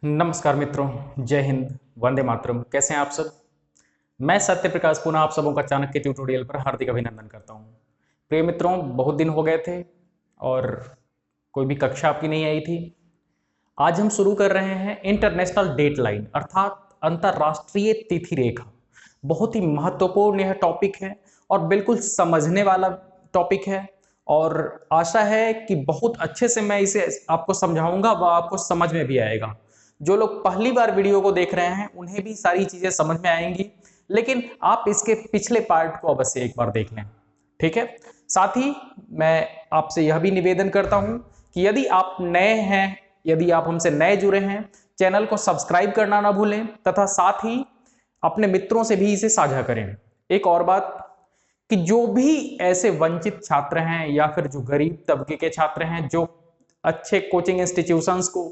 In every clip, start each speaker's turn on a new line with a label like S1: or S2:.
S1: नमस्कार मित्रों, जय हिंद, वंदे मातरम। कैसे हैं आप सब? मैं सत्य प्रकाश पुनः आप सबों का चाणक्य ट्यूटोरियल पर हार्दिक अभिनंदन करता हूं। प्रिय मित्रों, बहुत दिन हो गए थे और कोई भी कक्षा आपकी नहीं आई थी। आज हम शुरू कर रहे हैं इंटरनेशनल डेटलाइन अर्थात अंतरराष्ट्रीय तिथि रेखा। बहुत ही महत्वपूर्ण यह टॉपिक है और बिल्कुल समझने वाला टॉपिक है और आशा है कि बहुत अच्छे से मैं इसे आपको समझाऊंगा व आपको समझ में भी आएगा। जो लोग पहली बार वीडियो को देख रहे हैं उन्हें भी सारी चीजें समझ में आएंगी, लेकिन आप इसके पिछले पार्ट को अवश्य एक बार देख लें, ठीक है। साथ ही मैं आपसे यह भी निवेदन करता हूं कि यदि आप नए हैं, यदि आप हमसे नए जुड़े हैं, चैनल को सब्सक्राइब करना ना भूलें तथा साथ ही अपने मित्रों से भी इसे साझा करें। एक और बात कि जो भी ऐसे वंचित छात्र हैं या फिर जो गरीब तबके के छात्र हैं, जो अच्छे कोचिंग इंस्टीट्यूशंस को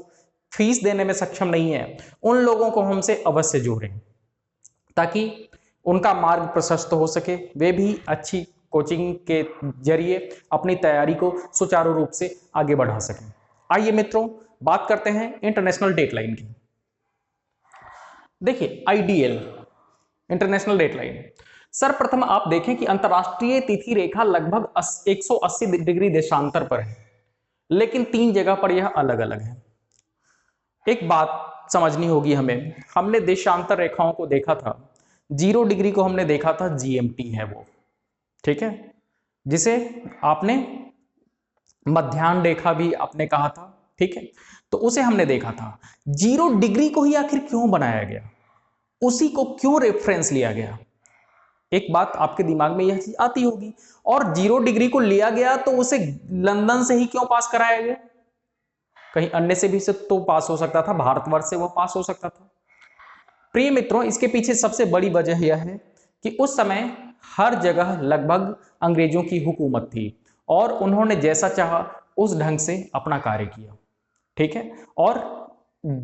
S1: फीस देने में सक्षम नहीं है, उन लोगों को हमसे अवश्य जोड़ें ताकि उनका मार्ग प्रशस्त हो सके, वे भी अच्छी कोचिंग के जरिए अपनी तैयारी को सुचारू रूप से आगे बढ़ा सकें। आइए मित्रों, बात करते हैं इंटरनेशनल डेटलाइन की। देखिए, आईडीएल इंटरनेशनल डेटलाइन, सर्वप्रथम आप देखें कि अंतरराष्ट्रीय तिथि रेखा लगभग 180 डिग्री देशांतर पर है, लेकिन 3 जगह पर यह अलग अलग है। एक बात समझनी होगी हमें, हमने देशांतर रेखाओं को देखा था, 0 डिग्री को हमने देखा था, जीएमटी है वो, ठीक है, जिसे आपने मध्याह्न रेखा भी आपने कहा था, ठीक है। तो उसे हमने देखा था। 0 डिग्री को ही आखिर क्यों बनाया गया, उसी को क्यों रेफरेंस लिया गया? एक बात आपके दिमाग में यह चीज आती होगी। और 0 डिग्री को लिया गया तो उसे लंदन से ही क्यों पास कराया गया? कहीं अन्य से भी से तो पास हो सकता था, भारतवर्ष से वो पास हो सकता था। प्रिय मित्रों, इसके पीछे सबसे बड़ी वजह यह है कि उस समय हर जगह लगभग अंग्रेजों की हुकूमत थी और उन्होंने जैसा चाहा उस ढंग से अपना कार्य किया, ठीक है। और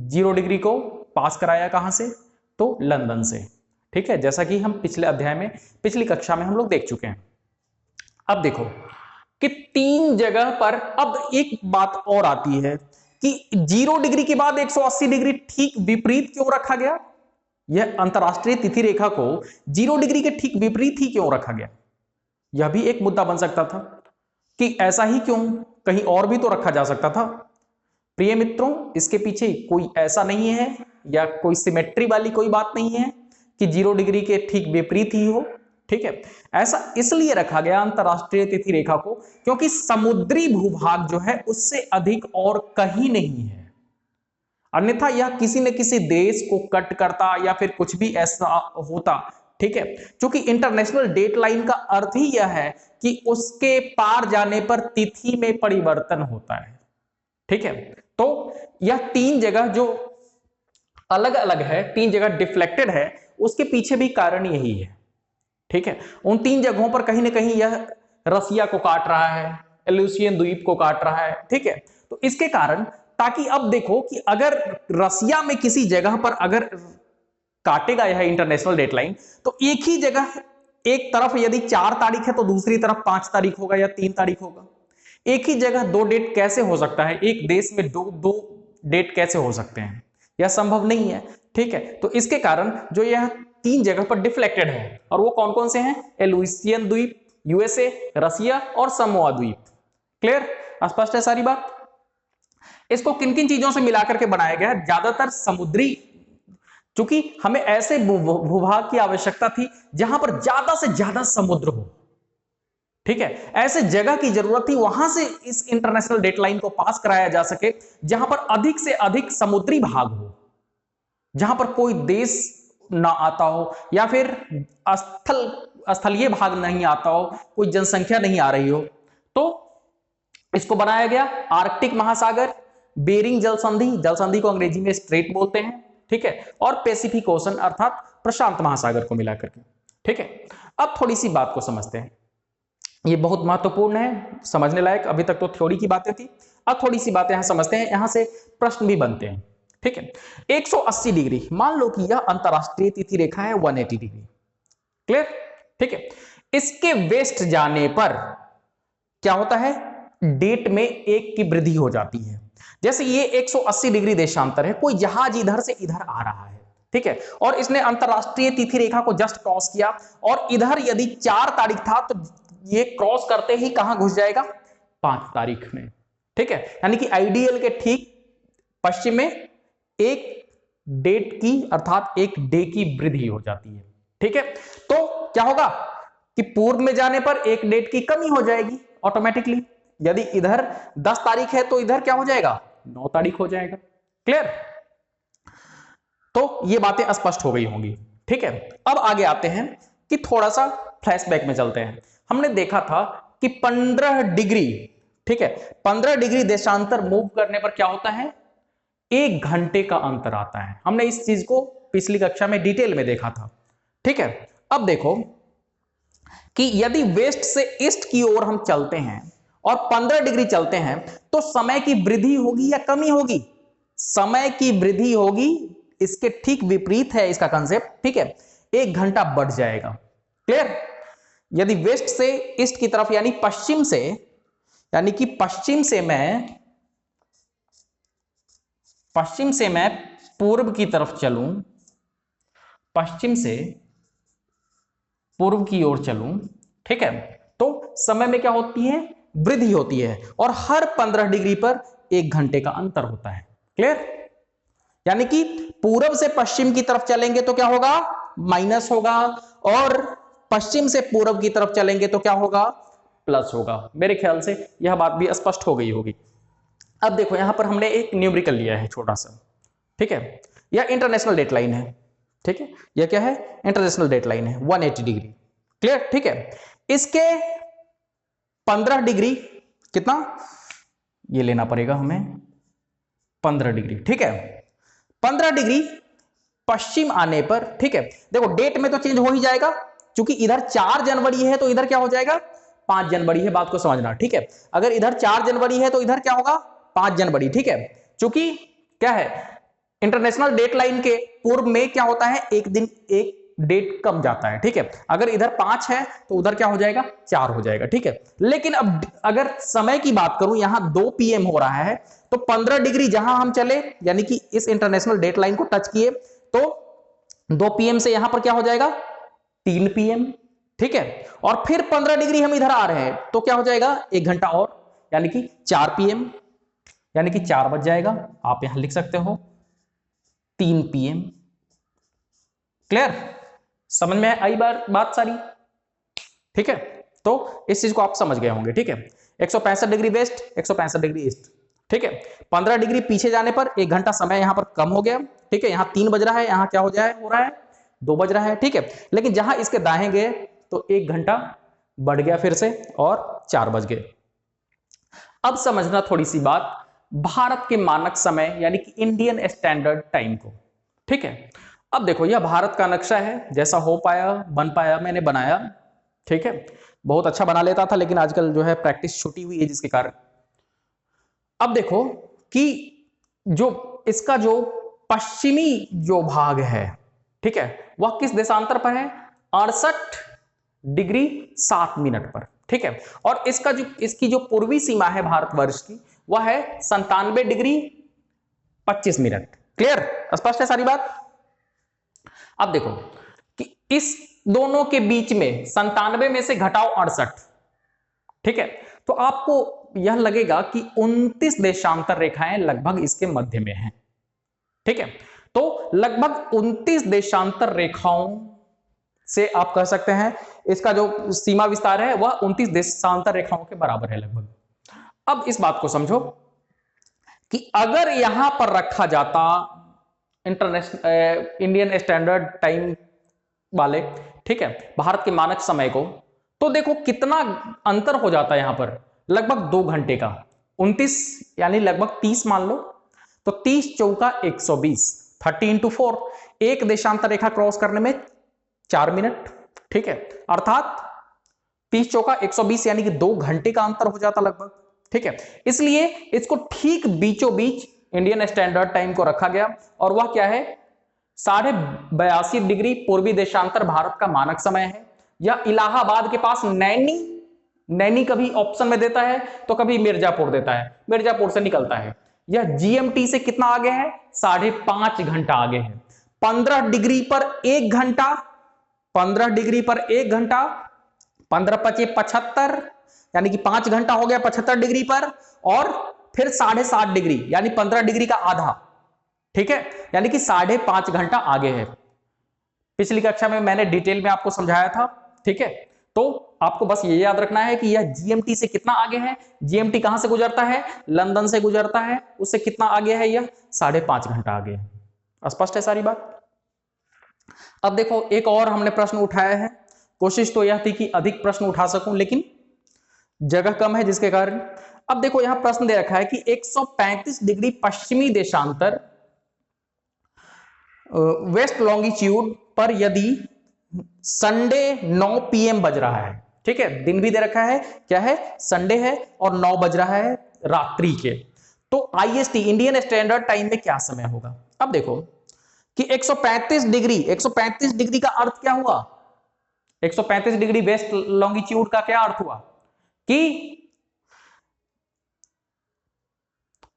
S1: 0 डिग्री को पास कराया कहां से? तो लंदन से, ठीक है, जैसा कि हम पिछले अध्याय में, पिछली कक्षा में हम लोग देख चुके हैं। अब देखो कि 3 जगह पर अब एक बात और आती है कि 0 डिग्री के बाद 180 डिग्री ठीक विपरीत क्यों रखा गया? यह अंतरराष्ट्रीय तिथि रेखा को 0 डिग्री के ठीक विपरीत ही क्यों रखा गया? यह भी एक मुद्दा बन सकता था कि ऐसा ही क्यों, कहीं और भी तो रखा जा सकता था। प्रिय मित्रों, इसके पीछे कोई ऐसा नहीं है या कोई सिमेट्री वाली कोई बात नहीं है कि 0 डिग्री के ठीक विपरीत ही हो, ठीक है। ऐसा इसलिए रखा गया अंतरराष्ट्रीय तिथि रेखा को क्योंकि समुद्री भूभाग जो है उससे अधिक और कहीं नहीं है, अन्यथा यह किसी न किसी देश को कट करता या फिर कुछ भी ऐसा होता, ठीक है। क्योंकि इंटरनेशनल डेटलाइन का अर्थ ही यह है कि उसके पार जाने पर तिथि में परिवर्तन होता है, ठीक है। तो यह 3 जगह जो अलग अलग है, 3 जगह डिफ्लेक्टेड है, उसके पीछे भी कारण यही है, ठीक है। उन 3 जगहों पर कहीं ना कहीं यह रसिया को काट रहा है, एल्यूसियन द्वीप को काट रहा है, ठीक है। तो इसके कारण, ताकि अब देखो कि अगर रसिया में किसी जगह पर अगर काटेगा यह इंटरनेशनल डेटलाइन, तो एक ही जगह, एक तरफ यदि 4 तारीख है तो दूसरी तरफ 5 तारीख होगा या 3 तारीख होगा। एक ही जगह 2 डेट कैसे हो सकता है? एक देश में दो डेट कैसे हो सकते हैं? यह संभव नहीं है, ठीक है। तो इसके कारण जो यह 3 जगह पर डिफ्लेक्टेड है, और वो कौन कौन से हैं? एलुसियन द्वीप, यूएसए, रसिया और समोआ द्वीप। क्लियर? स्पष्ट है सारी बात? इसको किन किन चीजों से मिलाकर के बनाया गया? ज्यादातर समुद्री, क्योंकि हमें ऐसे भूभाग की आवश्यकता थी जहां पर ज्यादा से ज्यादा समुद्र हो, ठीक है। ऐसे जगह की जरूरत थी, वहां से इस इंटरनेशनल डेटलाइन को पास कराया जा सके जहां पर अधिक से अधिक समुद्री भाग हो, जहां पर कोई देश ना आता हो या फिर स्थलीय भाग नहीं आता हो, कोई जनसंख्या नहीं आ रही हो। तो इसको बनाया गया। आर्कटिक महासागर, बेरिंग जल संधि, जल संधि को अंग्रेजी में स्ट्रेट बोलते हैं, ठीक है, और पैसिफिक ओशन अर्थात प्रशांत महासागर को मिलाकर के, ठीक है। अब थोड़ी सी बात को समझते हैं, ये बहुत महत्वपूर्ण है, समझने लायक। अभी तक तो थ्योरी की बातें थी, अब थोड़ी सी बातें यहां समझते हैं, यहां से प्रश्न भी बनते हैं, ठीक है। 180 डिग्री, मान लो कि यह अंतरराष्ट्रीय तिथि रेखा है 180 डिग्री, क्लियर, ठीक है। इसके वेस्ट जाने पर क्या होता है? डेट में 1 की वृद्धि हो जाती है। जैसे ये 180 डिग्री देशांतर है, कोई जहाज इधर से इधर आ रहा है, ठीक है, और इसने अंतरराष्ट्रीय तिथि रेखा को जस्ट क्रॉस किया, और इधर यदि 4 तारीख था तो ये क्रॉस करते ही कहां घुस जाएगा, 5 तारीख में, ठीक है, यानी कि आइडियल के ठीक पश्चिम में एक डेट की अर्थात एक डे की वृद्धि हो जाती है, ठीक है। तो क्या होगा कि पूर्व में जाने पर एक डेट की कमी हो जाएगी ऑटोमेटिकली, यदि इधर 10 तारीख है तो इधर क्या हो जाएगा, 9 तारीख हो जाएगा। क्लियर? तो ये बातें स्पष्ट हो गई होंगी, ठीक है। अब आगे आते हैं कि थोड़ा सा फ्लैशबैक में चलते हैं। हमने देखा था कि 15 डिग्री, ठीक है, 15 डिग्री देशांतर मूव करने पर क्या होता है, 1 घंटे का अंतर आता है। हमने इस चीज को पिछली कक्षा में डिटेल में देखा था, ठीक है। अब देखो कि यदि वेस्ट से ईस्ट की ओर हम चलते हैं और 15 डिग्री चलते हैं तो समय की वृद्धि होगी या कमी होगी, समय की वृद्धि होगी, इसके ठीक विपरीत है इसका कंसेप्ट, ठीक है, 1 घंटा बढ़ जाएगा। क्लियर? यदि वेस्ट से ईस्ट की तरफ यानी पश्चिम से, यानी कि पश्चिम से मैं पूर्व की तरफ चलूं, पश्चिम से पूर्व की ओर चलूं, ठीक है, तो समय में क्या होती है, वृद्धि होती है, और हर 15 डिग्री पर 1 घंटे का अंतर होता है। क्लियर? यानी कि पूर्व से पश्चिम की तरफ चलेंगे तो क्या होगा, माइनस होगा, और पश्चिम से पूर्व की तरफ चलेंगे तो क्या होगा, प्लस होगा। मेरे ख्याल से यह बात भी स्पष्ट हो गई होगी। अब देखो यहां पर हमने एक न्यूमेरिकल लिया है छोटा सा, ठीक है, यह इंटरनेशनल डेट लाइन है, ठीक है, यह क्या है, इंटरनेशनल डेट लाइन है 180 डिग्री। क्लियर? ठीक है, इसके 15 डिग्री कितना, ये लेना पड़ेगा हमें 15 डिग्री, ठीक है, 15 डिग्री पश्चिम आने पर, ठीक है, देखो डेट में तो चेंज हो ही जाएगा, क्योंकि इधर 4 जनवरी है तो इधर क्या हो जाएगा, 5 जनवरी है, बात को समझना, ठीक है। अगर इधर 4 जनवरी है तो इधर क्या होगा, 5 जनवरी, ठीक है, क्योंकि क्या है, इंटरनेशनल डेट लाइन के पूर्व में क्या होता है, एक दिन एक डेट कम जाता है, ठीक है। अगर इधर 5 है तो उधर क्या हो जाएगा, 4 हो जाएगा, ठीक है। लेकिन अब अगर समय की बात करूं, यहां 2 PM हो रहा है, तो 15 डिग्री जहां हम चले, यानी कि इस इंटरनेशनल डेट लाइन को टच किए, तो 2 PM से यहां पर क्या हो जाएगा, 3 PM, ठीक है, और फिर 15 डिग्री हम इधर आ रहे हैं तो क्या हो जाएगा, 1 घंटा और, यानी कि 4 PM, यानी कि 4 बज जाएगा, आप यहां लिख सकते हो 3 PM। क्लियर? समझ में आई बात सारी, ठीक है। तो इस चीज को आप समझ गए होंगे, ठीक है। 165 डिग्री वेस्ट, 165 डिग्री ईस्ट, ठीक है, 15 डिग्री पीछे जाने पर 1 घंटा समय यहां पर कम हो गया, ठीक है, यहां 3 बज रहा है, यहां क्या हो रहा है 2 बज रहा है, ठीक है। लेकिन जहां इसके दाएं गए तो 1 घंटा बढ़ गया फिर से और 4 बज गए। अब समझना थोड़ी सी बात भारत के मानक समय यानी कि इंडियन स्टैंडर्ड टाइम को, ठीक है। अब देखो यह भारत का नक्शा है, जैसा हो पाया बन पाया मैंने बनाया, ठीक है, बहुत अच्छा बना लेता था, लेकिन आजकल जो है प्रैक्टिस छुटी हुई है जिसके कारण। अब देखो कि जो इसका जो पश्चिमी जो भाग है, ठीक है, वह किस देशांतर पर है, 68 डिग्री 7 मिनट पर, ठीक है, और इसकी जो पूर्वी सीमा है भारतवर्ष की, वह है 97 डिग्री 25 मिनट। क्लियर? स्पष्ट है सारी बात? अब देखो कि इस दोनों के बीच में 97 में से घटाओ 68, ठीक है, तो आपको यह लगेगा कि 29 देशांतर रेखाएं लगभग इसके मध्य में हैं, ठीक है। तो लगभग 29 देशांतर रेखाओं से आप कह सकते हैं इसका जो सीमा विस्तार है वह 29 देशांतर रेखाओं के बराबर है लगभग। अब इस बात को समझो कि अगर यहां पर रखा जाता इंटरनेशनल इंडियन स्टैंडर्ड टाइम वाले, ठीक है, भारत के मानक समय को, तो देखो कितना अंतर हो जाता है यहां पर, लगभग 2 घंटे का, 29 यानी लगभग 30 मान लो, तो 30 चौका 120, 30 into 4, एक देशांतर रेखा क्रॉस करने में 4 मिनट, ठीक है, अर्थात 30 चौका 120 यानी कि 2 घंटे का अंतर हो जाता लगभग, ठीक है। इसलिए इसको ठीक बीचों बीच इंडियन स्टैंडर्ड टाइम को रखा गया, और वह क्या है, 82.5 डिग्री पूर्वी देशांतर भारत का मानक समय है। यह इलाहाबाद के पास नैनी कभी ऑप्शन में देता है तो कभी मिर्जापुर देता है, मिर्जापुर से निकलता है, यह जीएमटी से कितना आगे है? 5.5 घंटा आगे है। 15 डिग्री पर 1 घंटा, 15 डिग्री पर 1 घंटा, 15 पचे 75, यानी कि 5 घंटा हो गया 75 डिग्री पर, और फिर 7.5 डिग्री यानी 15 डिग्री का आधा, ठीक है, यानी कि 5.5 घंटा आगे है। पिछली कक्षा में मैंने डिटेल में आपको समझाया था, ठीक है। तो आपको बस ये याद रखना है कि यह जीएमटी से कितना आगे है। जीएमटी कहां से गुजरता है? लंदन से गुजरता है, उससे कितना आगे है? यह 5.5 घंटा आगे है। स्पष्ट है सारी बात? अब देखो एक और हमने प्रश्न उठाया है। कोशिश तो यह थी कि अधिक प्रश्न उठा सकूं, लेकिन जगह कम है जिसके कारण। अब देखो यहां प्रश्न दे रखा है कि 135 डिग्री पश्चिमी देशांतर वेस्ट लॉन्गिट्यूड पर यदि संडे 9 PM बज रहा है, ठीक है, दिन भी दे रखा है, क्या है? संडे है, और 9 बज रहा है रात्रि के, तो आईएसटी इंडियन स्टैंडर्ड टाइम में क्या समय होगा? अब देखो कि 135 डिग्री का अर्थ क्या हुआ? 135 डिग्री वेस्ट लॉन्गिट्यूड का क्या अर्थ हुआ? कि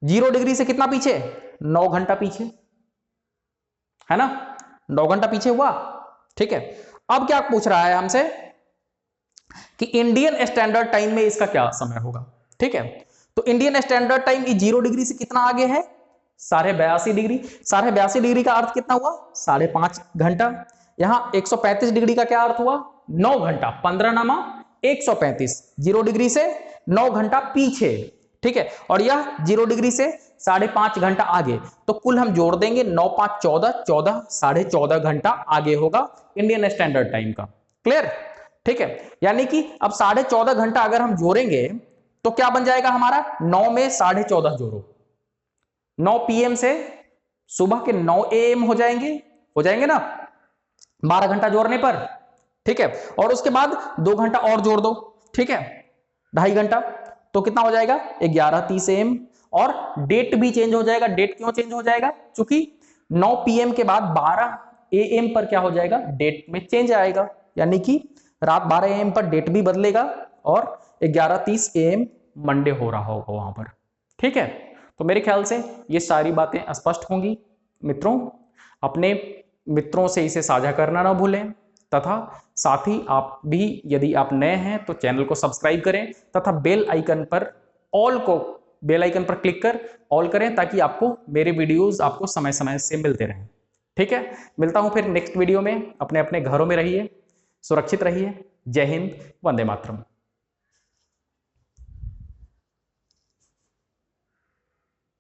S1: 0 डिग्री से कितना पीछे? 9 घंटा पीछे, है ना? 9 घंटा पीछे हुआ, ठीक है। अब क्या पूछ रहा है हमसे कि इंडियन स्टैंडर्ड टाइम में इसका क्या समय होगा, ठीक है। तो इंडियन स्टैंडर्ड टाइम 0 डिग्री से कितना आगे है? 82.5 डिग्री। 82.5 डिग्री का अर्थ कितना हुआ? 5.5 घंटा। यहां 135 डिग्री का क्या अर्थ हुआ? 9 घंटा। 15 नामा 135, 0 डिग्री से 9 घंटा पीछे, ठीक है, और यह 0 डिग्री से 5.5 घंटा आगे। तो कुल हम जोड़ देंगे 9 5 14, 14 14.5 घंटा आगे होगा इंडियन स्टैंडर्ड टाइम का। क्लियर? ठीक है, यानी कि अब 14.5 घंटा अगर हम जोड़ेंगे तो क्या बन जाएगा हमारा? 9 में 14.5 जोड़ो, 9 PM से सुबह के 9 AM हो जाएंगे ना 12 घंटा जोड़ने पर, ठीक है, और उसके बाद 2 घंटा और जोड़ दो, ठीक है, 2.5 घंटा, तो कितना हो जाएगा? 11:30 AM। और डेट भी चेंज हो जाएगा। डेट क्यों चेंज हो जाएगा? क्योंकि 9 PM के बाद 12 AM पर क्या हो जाएगा? डेट में चेंज आएगा, यानी कि रात 12 AM पर डेट भी बदलेगा और 11:30 AM मंडे हो रहा होगा वहां पर, ठीक है। तो मेरे ख्याल से ये सारी बातें स्पष्ट होंगी। मित्रों, अपने मित्रों से इसे साझा करना ना भूलें, तथा साथ ही आप भी यदि आप नए हैं तो चैनल को सब्सक्राइब करें, तथा बेल आइकन पर क्लिक कर ऑल करें, ताकि आपको मेरे वीडियोस आपको समय समय से मिलते रहें, ठीक है। मिलता हूं फिर नेक्स्ट वीडियो में। अपने अपने घरों में रहिए, सुरक्षित रहिए। जय हिंद, वंदे मातरम।